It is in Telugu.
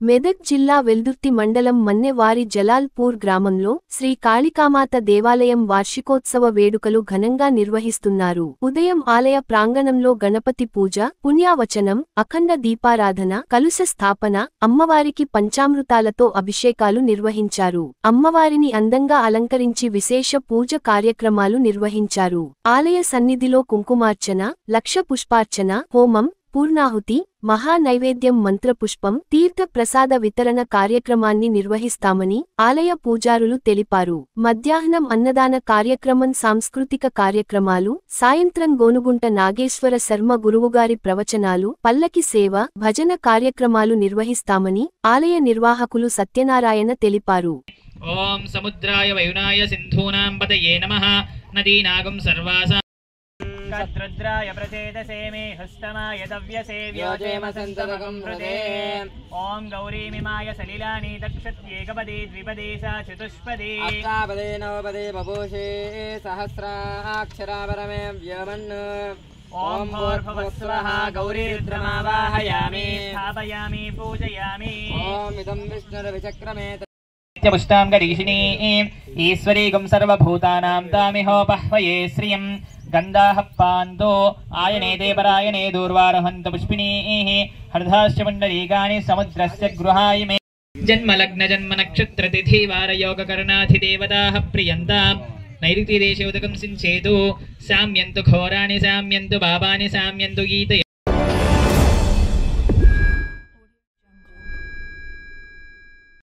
మెదక్ జిల్లా వెల్దుర్తి మండలం మన్నెవారి జలాల్పూర్ గ్రామంలో శ్రీ కాళికామాత దేవాలయం వార్షికోత్సవ వేడుకలు ఘనంగా నిర్వహిస్తున్నారు. ఉదయం ఆలయ ప్రాంగణంలో గణపతి పూజ, పుణ్యావచనం, అఖండ దీపారాధన, కలుష స్థాపన, అమ్మవారికి పంచామృతాలతో అభిషేకాలు నిర్వహించారు. అమ్మవారిని అందంగా అలంకరించి విశేష పూజ కార్యక్రమాలు నిర్వహించారు. ఆలయ సన్నిధిలో కుంకుమార్చన, లక్ష పుష్పార్చన, హోమం, పూర్ణాహుతి, మహా నైవేద్యం, మంత్రపుష్పం, తీర్థ ప్రసాద వితరణ కార్యక్రమాన్ని నిర్వహిస్తామని ఆలయ పూజారులు తెలిపారు. మధ్యాహ్నం అన్నదాన కార్యక్రమం, సాంస్కృతిక కార్యక్రమాలు, సాయంత్రం గోనుగుంట నాగేశ్వర శర్మ గురువుగారి ప్రవచనాలు, పల్లకి సేవ, భజన కార్యక్రమాలు నిర్వహిస్తామని ఆలయ నిర్వాహకులు సత్యనారాయణ తెలిపారు. ఓం సముద్రాయ వయునాయ సింధూనాం పతయే నమః నదీనాగం సర్వాసా रुद्राय प्रचेदसे मे हस्तमाय दव्यसेव्योजेम संततकं हृदे ओम गौरीमिमाय सलिलानि दक्षत्येकपदे द्विपदे सा चतुष्पदे अष्टापदे नवपदे बभूषे सहस्राक्षरा परमे व्योमन् ओम भूर्भुवस्सुवः गौरीरुद्रमावाहयामि स्थापयामि पूजयामि ओम इदं विष्णुर्विचक्रमे पुष्टां गरीषिणी ईश्वरीगं सर्वभूतानां तामिहोपह्वये श्रियं गन्धाः पान्तो आयने देवरायणे दूर्वारोहन्तु पुष्पिणीः हर्धाश्च पुण्डरीकानि समुद्रस्य गृहाय मे जन्मलग्न जन्म नक्षत्र तिथि वार योग करणाधिदेवताः प्रियन्तां नैऋति देशे उदकं सिञ्चेतु साम्यन्तु घोराणि साम्यन्तु पापानि साम्यन्तु गीतये